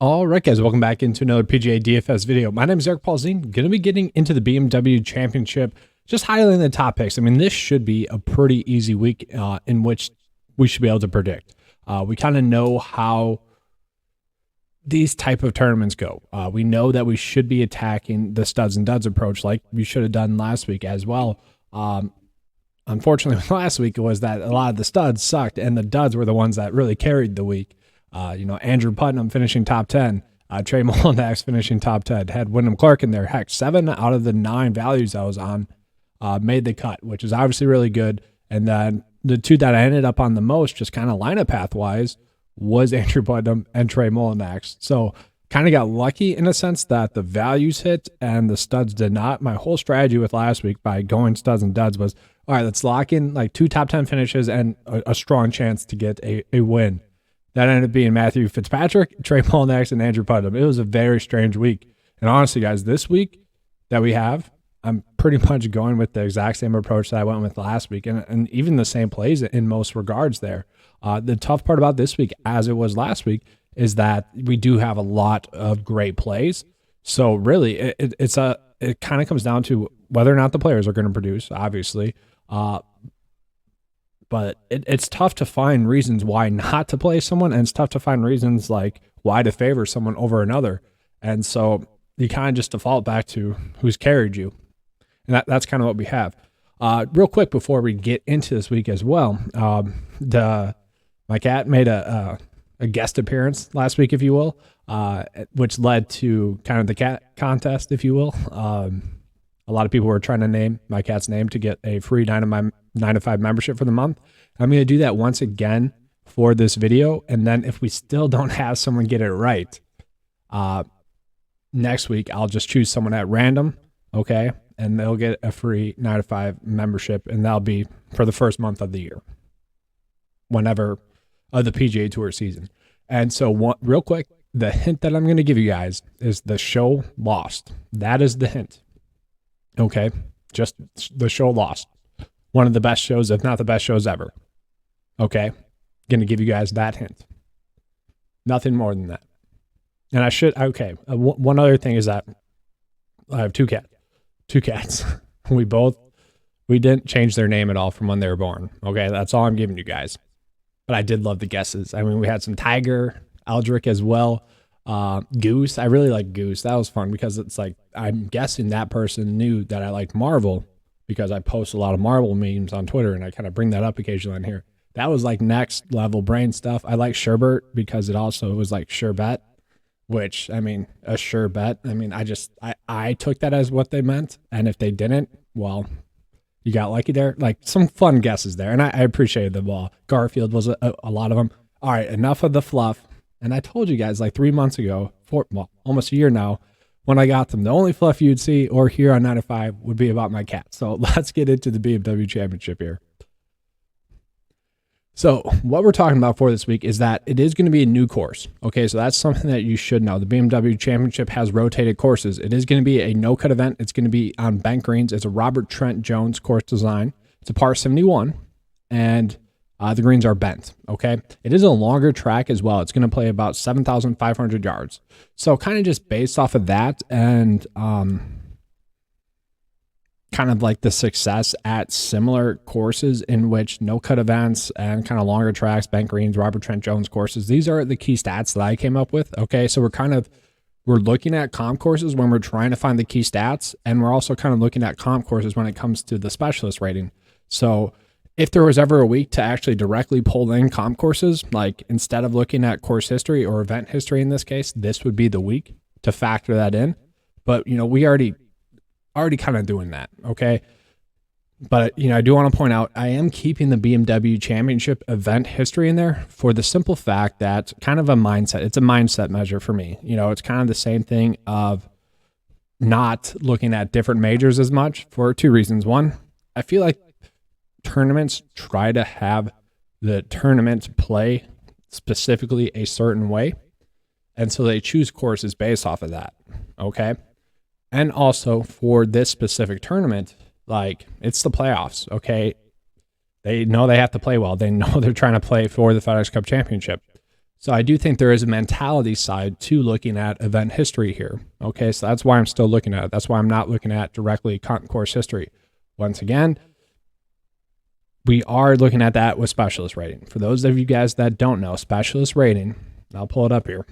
All right, guys, welcome back into another PGA DFS video. My name is Eric Paulzine. Going to be getting into the BMW Championship, just highlighting the top picks. I mean, this should be a pretty easy week in which we should be able to predict. We kind of know how these type of tournaments go. We know that we should be attacking the studs and duds approach like we should have done last week as well. Unfortunately, last week was that a lot of the studs sucked and the duds were the ones that really carried the week. Andrew Putnam finishing top 10, Trey Mullen finishing top 10, had Wendell Clark in there. Heck, 7 out of the 9 values I was on made the cut, which is obviously really good. And then the two that I ended up on the most, just kind of lineup path-wise, was Andrew Putnam and Trey Mullen. So kind of got lucky in a sense that the values hit and the studs did not. My whole strategy with last week by going studs and duds was, all right, let's lock in like 2 top 10 finishes and a strong chance to get a win. That ended up being Matthew Fitzpatrick, Trey Mullen, and Andrew Putnam. It was a very strange week. And honestly, guys, this week that we have, I'm pretty much going with the exact same approach that I went with last week, and even the same plays in most regards there. The tough part about this week, as it was last week, is that we do have a lot of great plays. So really, it kind of comes down to whether or not the players are going to produce, obviously. But it's tough to find reasons why not to play someone, and it's tough to find reasons like why to favor someone over another. And so you kind of just default back to who's carried you. And that's kind of what we have. Real quick before we get into this week as well, my cat made a guest appearance last week, if you will, which led to kind of the cat contest, if you will. A lot of people were trying to name my cat's name to get a free 9 to 5 membership for the month. I'm going to do that once again for this video. And then if we still don't have someone get it right, next week, I'll just choose someone at random. Okay. And they'll get a free 9 to 5 membership. And that'll be for the first month of the year, whenever the PGA Tour season. And so real quick, the hint that I'm going to give you guys is the show Lost. That is the hint. Okay. Just the show Lost. One of the best shows, if not the best shows ever. Okay. Going to give you guys that hint. Nothing more than that. And one other thing is that I have two cats. We didn't change their name at all from when they were born. Okay. That's all I'm giving you guys. But I did love the guesses. I mean, we had some Tiger, Aldrich as well. Goose. I really like Goose. That was fun because it's like, I'm guessing that person knew that I liked Marvel because I post a lot of Marvel memes on Twitter and I kind of bring that up occasionally on here. That was like next level brain stuff. I like Sherbert because it also was like sure bet, which, I mean, a sure bet. I mean, I took that as what they meant. And if they didn't, well, you got lucky there. Like some fun guesses there. And I appreciated them all. Garfield was a lot of them. All right, enough of the fluff. And I told you guys like 3 months ago, almost a year now, when I got them, the only fluff you'd see or hear on 9 to 5 would be about my cat. So let's get into the BMW Championship here. So what we're talking about for this week is that it is going to be a new course. Okay, so that's something that you should know. The BMW Championship has rotated courses. It is going to be a no-cut event. It's going to be on bank greens. It's a Robert Trent Jones course design. It's a par 71, and the greens are bent, okay? It is a longer track as well. It's going to play about 7,500 yards. So kind of just based off of that and kind of like the success at similar courses in which no-cut events and kind of longer tracks, bank greens, Robert Trent Jones courses, these are the key stats that I came up with, okay? So we're looking at comp courses when we're trying to find the key stats, and we're also kind of looking at comp courses when it comes to the specialist rating. So if there was ever a week to actually directly pull in comp courses, like instead of looking at course history or event history in this case, this would be the week to factor that in. But, we already kind of doing that, okay? But, I do want to point out, I am keeping the BMW Championship event history in there for the simple fact that kind of a mindset. It's a mindset measure for me. It's kind of the same thing of not looking at different majors as much for 2 reasons. One, I feel like tournaments try to have the tournament play specifically a certain way. And so they choose courses based off of that. Okay. And also for this specific tournament, like it's the playoffs. Okay. They know they have to play well. They know they're trying to play for the FedEx Cup Championship. So I do think there is a mentality side to looking at event history here. Okay, so that's why I'm still looking at it. That's why I'm not looking at directly course history. Once again, we are looking at that with specialist rating. For those of you guys that don't know, specialist rating, I'll pull it up here.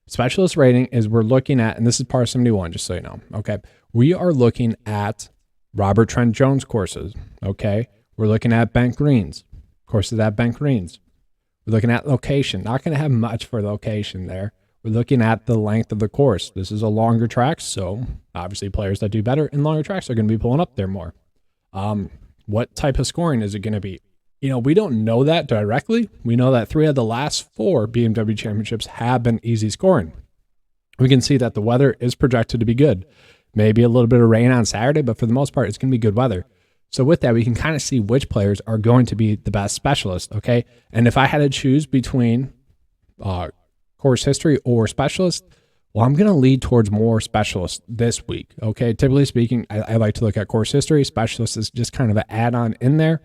Specialist rating is we're looking at, and this is par 71, just so you know, okay? We are looking at Robert Trent Jones courses, okay? We're looking at bent greens, courses at bent greens. We're looking at location. Not going to have much for location there. We're looking at the length of the course. This is a longer track, so obviously players that do better in longer tracks are going to be pulling up there more. What type of scoring is it going to be? You know, we don't know that directly. We know that 3 of the last 4 BMW championships have been easy scoring. We can see that the weather is projected to be good. Maybe a little bit of rain on Saturday, but for the most part, it's going to be good weather. So with that, we can kind of see which players are going to be the best specialists, okay? And if I had to choose between course history or specialist, well, I'm going to lead towards more specialists this week, okay? Typically speaking, I like to look at course history. Specialist is just kind of an add-on in there.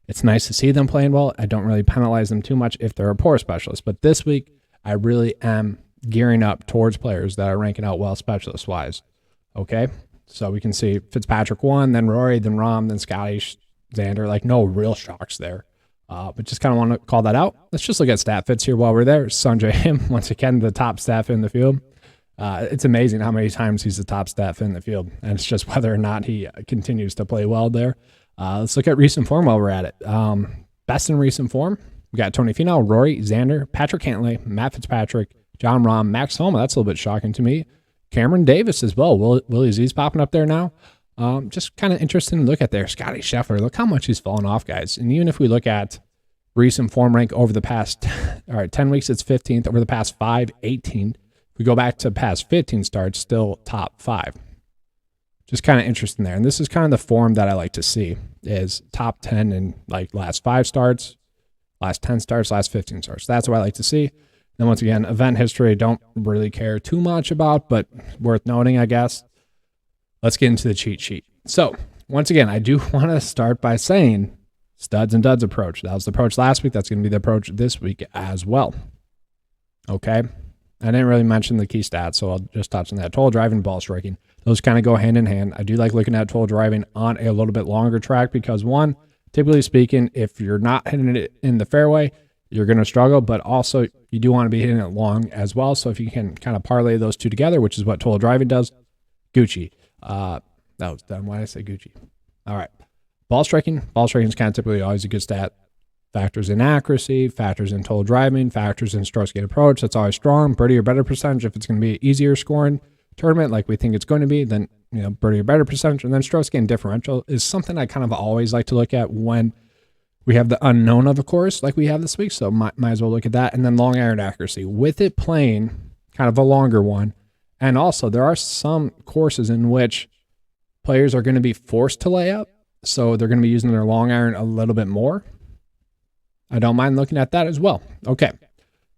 It's nice to see them playing well. I don't really penalize them too much if they're a poor specialist. But this week, I really am gearing up towards players that are ranking out well specialist-wise, okay? So we can see Fitzpatrick won, then Rory, then Rahm, then Scotty, Xander. Like no real shocks there. But just kind of want to call that out. Let's just look at stat fits here while we're there. Sanjay Him, once again, the top stat fit in the field. It's amazing how many times he's the top stat fit in the field. And it's just whether or not he continues to play well there. Let's look at recent form while we're at it. Best in recent form, we got Tony Finau, Rory, Xander, Patrick Cantlay, Matt Fitzpatrick, John Rahm, Max Homa. That's a little bit shocking to me. Cameron Davis as well. Willie Z's popping up there now. Just kind of interesting to look at there. Scotty Scheffler, look how much he's fallen off, guys. And even if we look at recent form rank over the past, 10 weeks, it's 15th. Over the past 5, 18th. If we go back to past 15 starts, still top 5. Just kind of interesting there. And this is kind of the form that I like to see is top 10 in like last 5 starts, last 10 starts, last 15 starts. That's what I like to see. Then once again, event history, don't really care too much about, but worth noting, I guess. Let's get into the cheat sheet. So once again, I do want to start by saying studs and duds approach. That was the approach last week. That's going to be the approach this week as well. Okay. I didn't really mention the key stats, so I'll just touch on that. Total driving, ball striking. Those kind of go hand in hand. I do like looking at total driving on a little bit longer track because one, typically speaking, if you're not hitting it in the fairway, you're going to struggle, but also you do want to be hitting it long as well. So if you can kind of parlay those two together, which is what total driving does, Gucci. That was dumb. Why did I say Gucci? All right. Ball striking. Ball striking is kind of typically always a good stat. Factors in accuracy, factors in total driving, factors in strokes gained approach. That's always strong. Birdie or better percentage. If it's going to be an easier scoring tournament like we think it's going to be, then birdie or better percentage. And then strokes gained differential is something I kind of always like to look at when we have the unknown of a course like we have this week, so might as well look at that. And then long iron accuracy. With it playing kind of a longer one, and also there are some courses in which players are going to be forced to lay up, so they're going to be using their long iron a little bit more. I don't mind looking at that as well. Okay,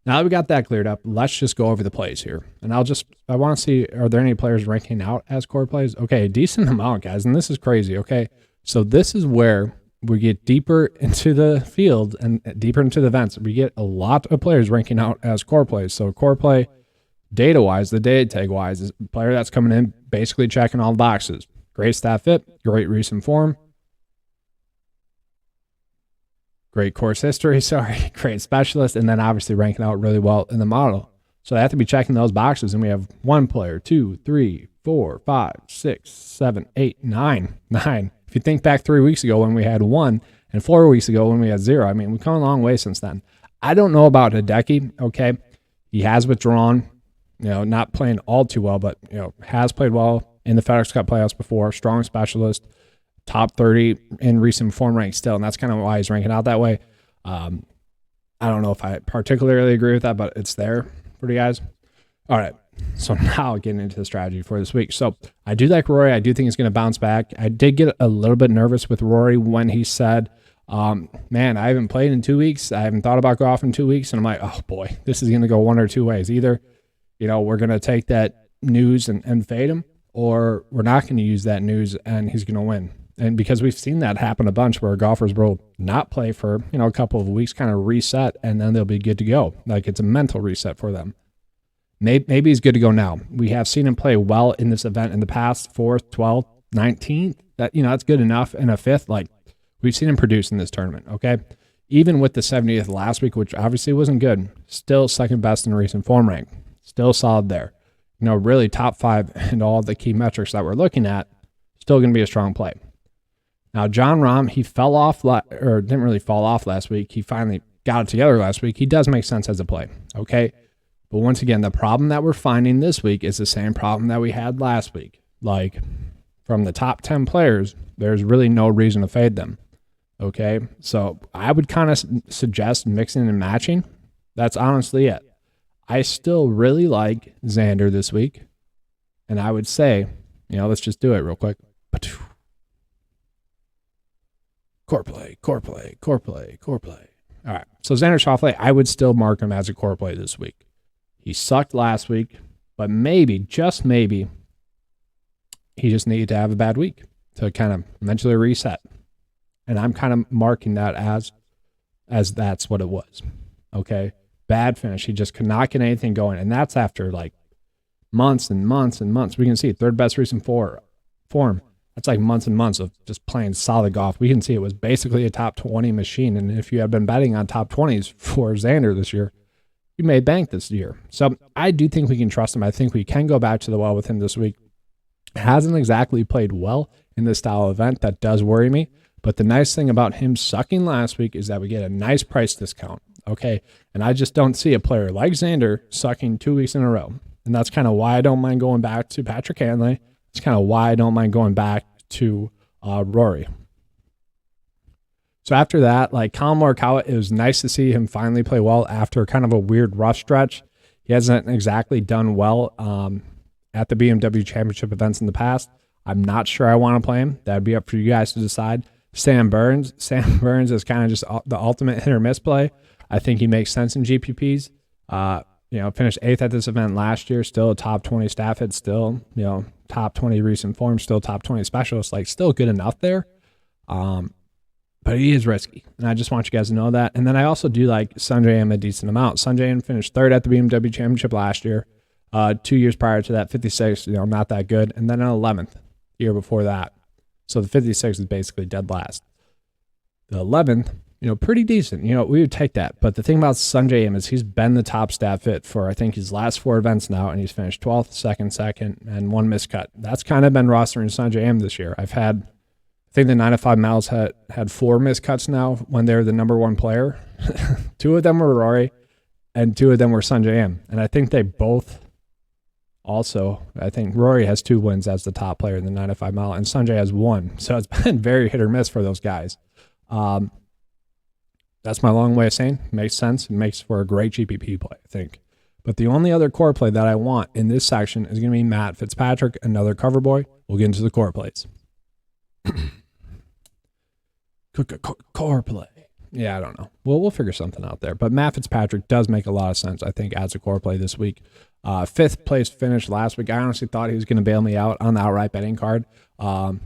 now that we got that cleared up, let's just go over the plays here. And I want to see, are there any players ranking out as core plays? Okay, a decent amount, guys, and this is crazy, okay? So this is where we get deeper into the field and deeper into the events. We get a lot of players ranking out as core plays. So core play, data-wise, the data tag-wise, is a player that's coming in basically checking all the boxes. Great stat fit, great recent form, great course history, great specialist, and then obviously ranking out really well in the model. So they have to be checking those boxes, and we have 1 player, 2, 3, 4, 5, 6, 7, 8, 9. If you think back 3 weeks ago when we had 1 and 4 weeks ago when we had 0, I mean, we've come a long way since then. I don't know about Hideki, okay? He has withdrawn, not playing all too well, but, has played well in the FedEx Cup playoffs before, strong specialist, top 30 in recent form rank still, and that's kind of why he's ranking out that way. I don't know if I particularly agree with that, but it's there for you guys. All right. So now getting into the strategy for this week. So I do like Rory. I do think he's going to bounce back. I did get a little bit nervous with Rory when he said, man, I haven't played in 2 weeks. I haven't thought about golf in 2 weeks. And I'm like, oh boy, this is going to go one or two ways. Either, we're going to take that news and fade him, or we're not going to use that news and he's going to win. And because we've seen that happen a bunch where golfers will not play for, a couple of weeks, kind of reset, and then they'll be good to go. Like it's a mental reset for them. Maybe he's good to go now. We have seen him play well in this event in the past, 4th, 12th, 19th. That's good enough. And a 5th, like we've seen him produce in this tournament, okay? Even with the 70th last week, which obviously wasn't good, still second best in recent form rank. Still solid there. Really top 5 in all the key metrics that we're looking at. Still going to be a strong play. Now, John Rahm, he fell off, or didn't really fall off last week. He finally got it together last week. He does make sense as a play, okay? But once again, the problem that we're finding this week is the same problem that we had last week. Like, from the top 10 players, there's really no reason to fade them, okay? So I would kind of suggest mixing and matching. That's honestly it. I still really like Xander this week, and I would say, let's just do it real quick. Core play. All right, so Xander Schauffele, I would still mark him as a core play this week. He sucked last week, but maybe, just maybe, he just needed to have a bad week to kind of mentally reset. And I'm kind of marking that as that's what it was. Okay? Bad finish. He just could not get anything going. And that's after like months and months and months. We can see third best recent form. That's like months and months of just playing solid golf. We can see it was basically a top 20 machine. And if you have been betting on top 20s for Xander this year, you made bank this year. So I do think we can trust him. I think we can go back to the well with him this week. Hasn't exactly played well in this style of event. That does worry me. But the nice thing about him sucking last week is that we get a nice price discount. Okay. And I just don't see a player like Xander sucking 2 weeks in a row. And that's kind of why I don't mind going back to Patrick Hanley. It's kind of why I don't mind going back to Rory. So after that, like Colin Morikawa, it was nice to see him finally play well after kind of a weird rough stretch. He hasn't exactly done well at the BMW Championship events in the past. I'm not sure I want to play him. That'd be up for you guys to decide. Sam Burns is kind of just the ultimate hit or miss play. I think he makes sense in GPPs. Finished 8th at this event last year, still a top 20 staff hit, still, top 20 recent form, still top 20 specialist, like still good enough there. But he is risky, and I just want you guys to know that. And then I also do like Sungjae Im a decent amount. Sungjae Im finished 3rd at the BMW Championship last year. 2 years prior to that, 56, not that good. And then an 11th year before that. So the 56 is basically dead last. The 11th, pretty decent. We would take that. But the thing about Sungjae Im is he's been the top stat fit for, I think, his last 4 events now, and he's finished 12th, second, and 1 miscut. That's kind of been rostering Sungjae Im this year. I think the 9 to 5 miles had 4 miscuts now when they're the number 1 player. 2 of them were Rory, and 2 of them were Sungjae Im. And I think they both also, I think Rory has 2 wins as the top player in the 9 to 5 mile, and Sungjae has 1. So it's been very hit or miss for those guys. That's my long way of saying makes sense. It makes for a great GPP play, I think. But the only other core play that I want in this section is going to be Matt Fitzpatrick, another cover boy. We'll get into the core plays. Core play. Yeah, I don't know. We'll figure something out there. But Matt Fitzpatrick does make a lot of sense, I think, as a core play this week. 5th place finish last week. I honestly thought he was going to bail me out on the outright betting card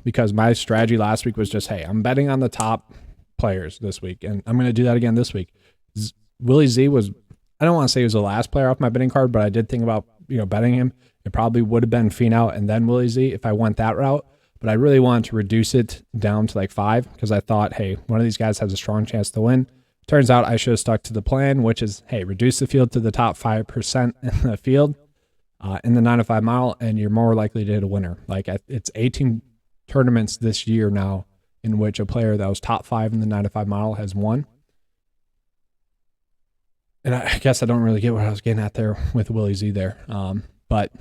because my strategy last week was just, hey, I'm betting on the top players this week, and I'm going to do that again this week. Willie Z was, I don't want to say he was the last player off my betting card, but I did think about betting him. It probably would have been Finau and then Willie Z if I went that route. But I really wanted to reduce it down to like 5 because I thought, hey, one of these guys has a strong chance to win. Turns out I should have stuck to the plan, which is, hey, reduce the field to the top 5% in the field in the 9 to 5 mile, and you're more likely to hit a winner. Like it's 18 tournaments this year now in which a player that was top 5 in the 9 to 5 mile has won. And I guess I don't really get what I was getting at there with Willie Z there. But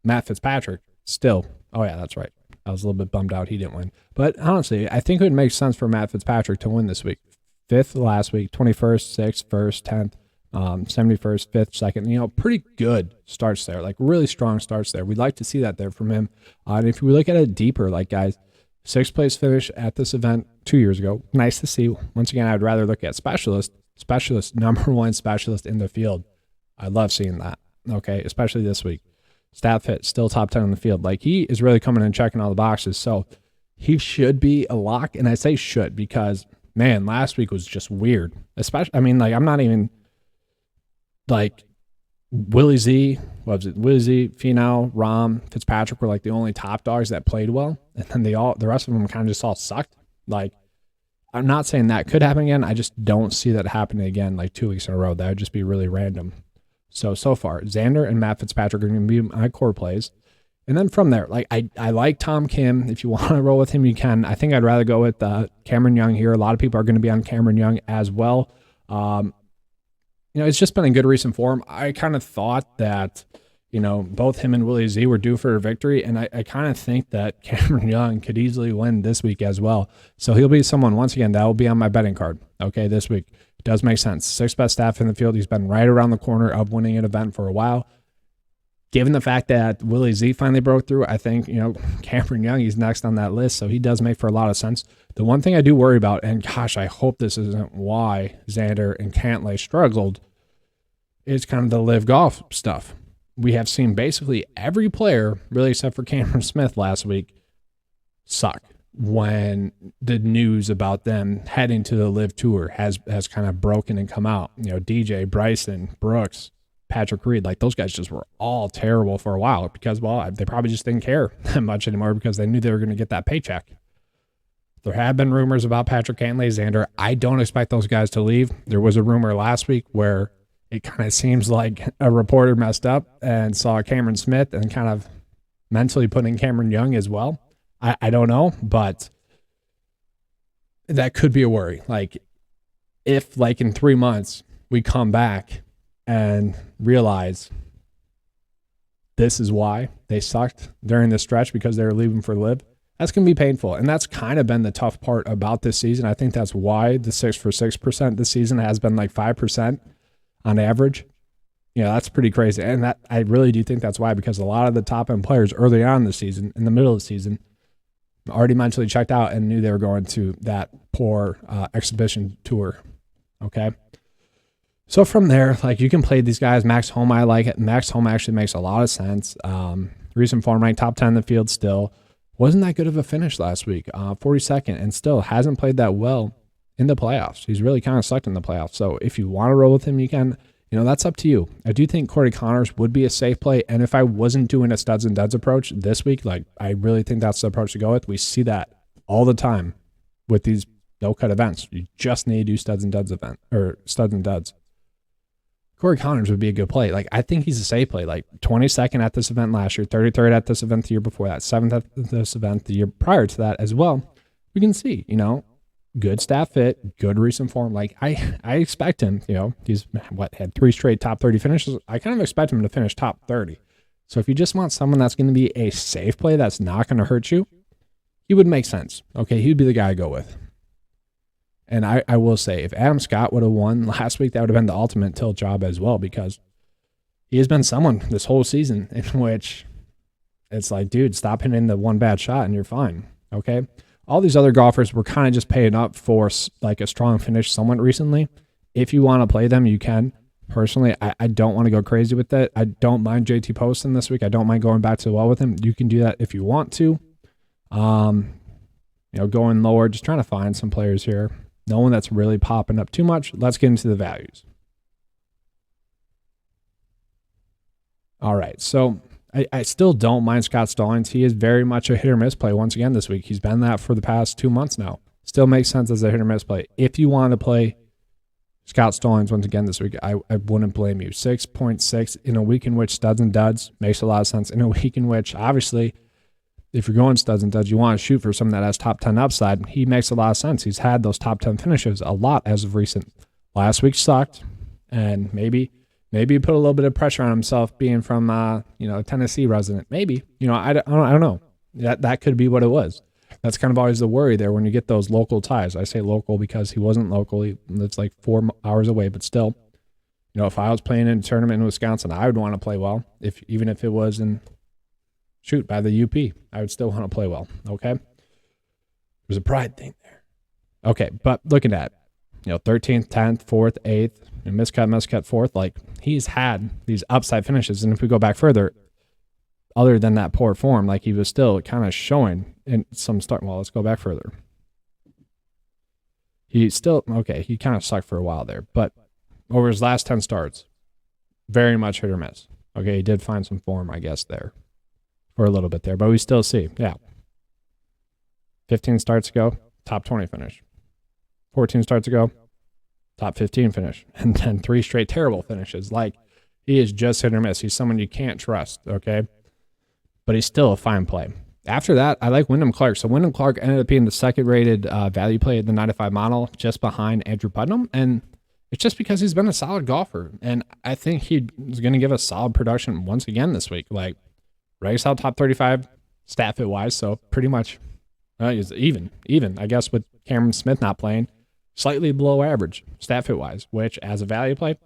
Matt Fitzpatrick still. Oh, yeah, that's right. I was a little bit bummed out he didn't win. But honestly, I think it would make sense for Matt Fitzpatrick to win this week. 5th last week, 21st, 6th, 1st, 10th, 71st, 5th, 2nd. Pretty good starts there, like really strong starts there. We'd like to see that there from him. And if we look at it deeper, like guys, 6th place finish at this event 2 years ago. Nice to see. Once again, I'd rather look at specialist, number 1 specialist in the field. I love seeing that, okay, especially this week. Stat fit, still top 10 in the field. Like he is really coming and checking all the boxes. So he should be a lock. And I say should because, man, last week was just weird. Especially, I mean, like, I'm not even like Willie Z, what was it? Willie Z, Finau, Rahm, Fitzpatrick were like the only top dogs that played well. And then the rest of them kind of just all sucked. Like, I'm not saying that could happen again. I just don't see that happening again like 2 weeks in a row. That would just be really random. So far, Xander and Matt Fitzpatrick are going to be my core plays. And then from there, like I like Tom Kim. If you want to roll with him, you can. I think I'd rather go with Cameron Young here. A lot of people are going to be on Cameron Young as well. It's just been a good recent form. I kind of thought that, both him and Willie Z were due for a victory, and I kind of think that Cameron Young could easily win this week as well. So he'll be someone, once again, that will be on my betting card, okay, this week. It does make sense. 6th best staff in the field. He's been right around the corner of winning an event for a while. Given the fact that Willie Z finally broke through, I think, Cameron Young, he's next on that list, so he does make for a lot of sense. The one thing I do worry about, and gosh, I hope this isn't why Xander and Cantlay struggled, is kind of the live golf stuff. We have seen basically every player, really except for Cameron Smith last week, suck when the news about them heading to the live tour has kind of broken and come out. DJ, Bryson, Brooks, Patrick Reed, like those guys just were all terrible for a while because, well, they probably just didn't care that much anymore because they knew they were going to get that paycheck. There have been rumors about Patrick Cantlay, Xander. I don't expect those guys to leave. There was a rumor last week where it kind of seems like a reporter messed up and saw Cameron Smith and kind of mentally put in Cameron Young as well. I don't know, but that could be a worry. Like if like in 3 months we come back and realize this is why they sucked during this stretch because they were leaving for live, that's going to be painful. And that's kind of been the tough part about this season. I think that's why the 6 for 6% this season has been like 5% on average. That's pretty crazy. And that I really do think that's why, because a lot of the top end players early on in the season, in the middle of the season, already mentally checked out and knew they were going to that poor exhibition tour. Okay. So from there, like you can play these guys. Max Homa, I like it. Max Homa actually makes a lot of sense. Recent form ranked top 10 in the field still. Wasn't that good of a finish last week. 42nd, and still hasn't played that well in the playoffs. He's really kind of sucked in the playoffs. So if you want to roll with him, you can. That's up to you. I do think Corey Connors would be a safe play. And if I wasn't doing a studs and duds approach this week, like I really think that's the approach to go with. We see that all the time with these no-cut events. You just need to do studs and duds event or studs and duds. Corey Connors would be a good play. Like I think he's a safe play. Like 22nd at this event last year, 33rd at this event the year before that, 7th at this event the year prior to that as well. We can see, good staff fit, good recent form. Like I expect him, he's had 3 straight top 30 finishes. I kind of expect him to finish top 30. So if you just want someone that's going to be a safe play that's not going to hurt you, he would make sense. Okay, he would be the guy I go with. And I will say, if Adam Scott would have won last week, that would have been the ultimate tilt job as well, because he has been someone this whole season in which it's like, dude, stop hitting the one bad shot and you're fine. Okay. All these other golfers were kind of just paying up for like a strong finish somewhat recently. If you want to play them, you can. Personally, I don't want to go crazy with that. I don't mind JT Poston this week. I don't mind going back to the well with him. You can do that if you want to. Going lower, just trying to find some players here. No one that's really popping up too much. Let's get into the values. All right, so I still don't mind Scott Stallings. He is very much a hit or miss play once again this week. He's been that for the past 2 months now. Still makes sense as a hit or miss play. If you want to play Scott Stallings once again this week, I wouldn't blame you. 6.6 in a week in which studs and duds makes a lot of sense. In a week in which, obviously, if you're going studs and duds, you want to shoot for someone that has top 10 upside. He makes a lot of sense. He's had those top 10 finishes a lot as of recent. Last week sucked, and maybe he put a little bit of pressure on himself being from a Tennessee resident. Maybe. I don't know. That could be what it was. That's kind of always the worry there when you get those local ties. I say local because he wasn't local. It's like 4 hours away, but still. If I was playing in a tournament in Wisconsin, I would want to play well. Even if it was by the UP, I would still want to play well. Okay. There's a pride thing there. Okay. But looking at, 13th, 10th, 4th, 8th, miscut, 4th, like he's had these upside finishes. And if we go back further, other than that poor form, like he was still kind of showing in some start. Well, let's go back further. He kind of sucked for a while there, but over his last 10 starts, very much hit or miss. Okay, he did find some form, I guess, there for a little bit there, but we still see, 15 starts ago, top 20 finish. 14 starts ago, top 15 finish. And then 3 straight terrible finishes. Like, he is just hit or miss. He's someone you can't trust, okay? But he's still a fine play. After that, I like Wendell Clark. So Wendell Clark ended up being the second-rated value play at the 95 model, just behind Andrew Putnam. And it's just because he's been a solid golfer. And I think he's going to give us solid production once again this week. Like, ranks out top 35 stat fit-wise, so pretty much he's even, I guess, with Cameron Smith not playing, slightly below average stat fit-wise, which, as a value play,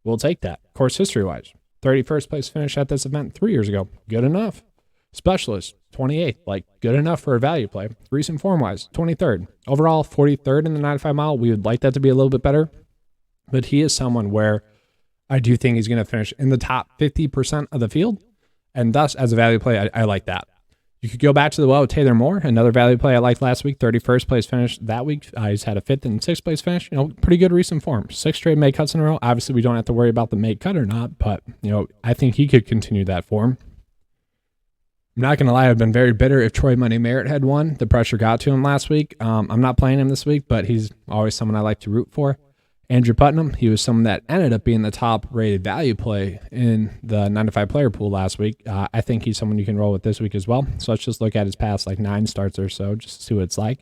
we'll take that. Course history-wise, 31st place finish at this event 3 years ago. Good enough. Specialist, 28th, like good enough for a value play. Recent form-wise, 23rd. Overall, 43rd in the 95 mile. We would like that to be a little bit better, but he is someone where I do think he's going to finish in the top 50% of the field, and thus, as a value play, I like that. You could go back to the well with Taylor Moore, another value play I liked last week, 31st place finish that week. He's had a 5th and 6th place finish, pretty good recent form. 6 straight made cuts in a row. Obviously, we don't have to worry about the made cut or not, but, I think he could continue that form. I'm not going to lie, I've been very bitter if Troy Money Merritt had won. The pressure got to him last week. I'm not playing him this week, but he's always someone I like to root for. Andrew Putnam, he was someone that ended up being the top-rated value play in the 95 player pool last week. I think he's someone you can roll with this week as well. So let's just look at his past 9 starts or so, just to see what it's like.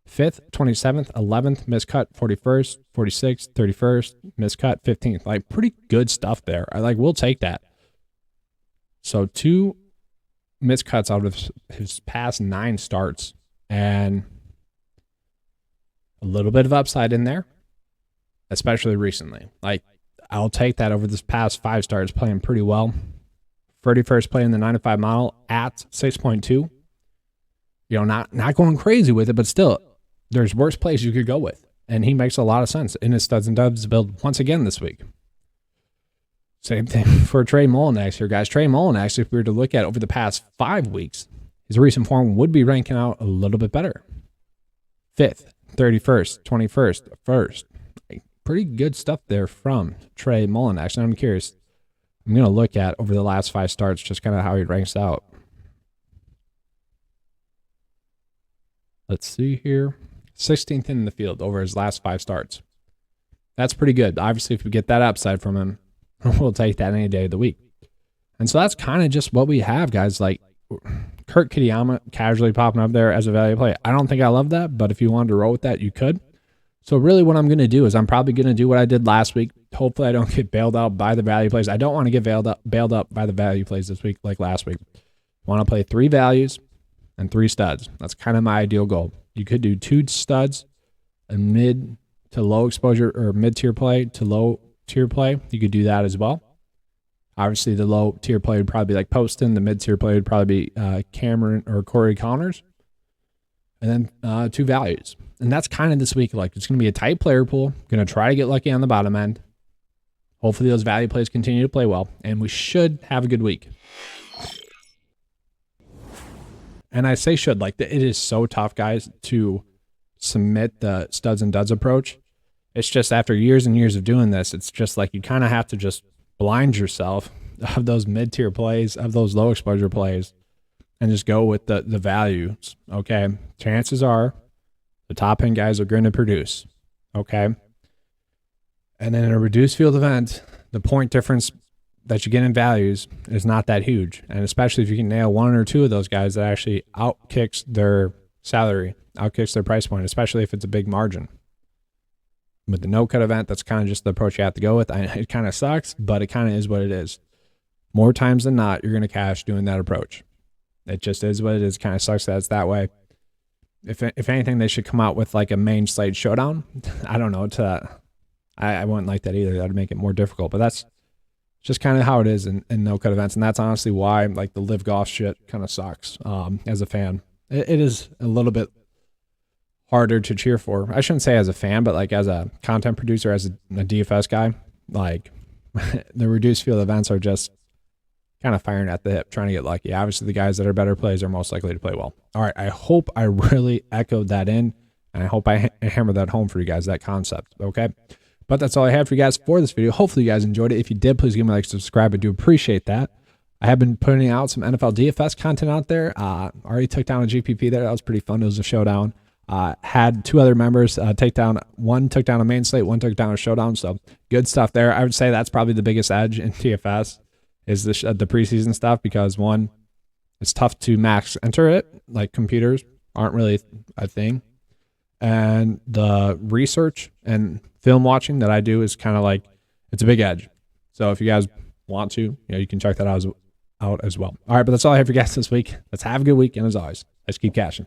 5th, 27th, 11th, miscut, 41st, 46th, 31st, miscut, 15th. Like, pretty good stuff there. We'll take that. So 2 miscuts out of his past 9 starts, and a little bit of upside in there, especially recently. I'll take that over this past 5 starts, playing pretty well. 31st play in the 95 model at 6.2. Not going crazy with it, but still, there's worse plays you could go with, and he makes a lot of sense in his studs and dubs build once again this week. Same thing for Trey Mullen next year, guys. Trey Mullen, actually, if we were to look at over the past 5 weeks, his recent form would be ranking out a little bit better. 5th, 31st, 21st, 1st. Pretty good stuff there from Trey Mullen. Actually, I'm curious. I'm going to look at over the last 5 starts, just kind of how he ranks out. Let's see here. 16th in the field over his last 5 starts. That's pretty good. Obviously, if we get that upside from him, we'll take that any day of the week. And so that's kind of just what we have, guys. Kurt Kitayama casually popping up there as a value play. I don't think I love that, but if you wanted to roll with that, you could. So really what I'm going to do is I'm probably going to do what I did last week. Hopefully I don't get bailed out by the value plays. I don't want to get bailed up by the value plays this week like last week. I want to play 3 values and 3 studs. That's kind of my ideal goal. You could do 2 studs, a mid to low exposure or mid-tier play to low-tier play. You could do that as well. Obviously, the low-tier play would probably be like Poston. The mid-tier play would probably be Cameron or Corey Connors. And then 2 values. And that's kind of this week. It's going to be a tight player pool. Going to try to get lucky on the bottom end. Hopefully those value plays continue to play well. And we should have a good week. And I say should. It is so tough, guys, to submit the studs and duds approach. It's just after years and years of doing this, it's just you kind of have to just blind yourself of those mid-tier plays, of those low exposure plays, and just go with the values, okay? Chances are the top-end guys are going to produce, okay? And then in a reduced field event, the point difference that you get in values is not that huge. And especially if you can nail 1 or 2 of those guys that actually outkicks their salary, outkicks their price point, especially if it's a big margin. With the no-cut event, that's kind of just the approach you have to go with. It kind of sucks, but it kind of is what it is. More times than not, you're going to cash doing that approach. It just is what it is. It kind of sucks that it's that way. If anything, they should come out with a main slate showdown. I don't know. I wouldn't like that either. That would make it more difficult. But that's just kind of how it is in no-cut events. And that's honestly why the live golf shit kind of sucks as a fan. It is a little bit harder to cheer for. I shouldn't say as a fan, but as a content producer, as a DFS guy, the reduced field events are just kind of firing at the hip, trying to get lucky. Obviously, the guys that are better plays are most likely to play well. All right, I hope I really echoed that in, and I hope I hammered that home for you guys, that concept, okay? But that's all I had for you guys for this video. Hopefully, you guys enjoyed it. If you did, please give me a like, subscribe. I do appreciate that. I have been putting out some NFL DFS content out there. Already took down a GPP there. That was pretty fun. It was a showdown. Had 2 other members take down. One took down a main slate. One took down a showdown. So good stuff there. I would say that's probably the biggest edge in DFS is the preseason stuff, because one, it's tough to max enter it. Like computers aren't really a thing. And the research and film watching that I do is kind of like, it's a big edge. So if you guys want to, you can check that out as well. All right, but that's all I have for you guys this week. Let's have a good week, and as always, let's keep cashing.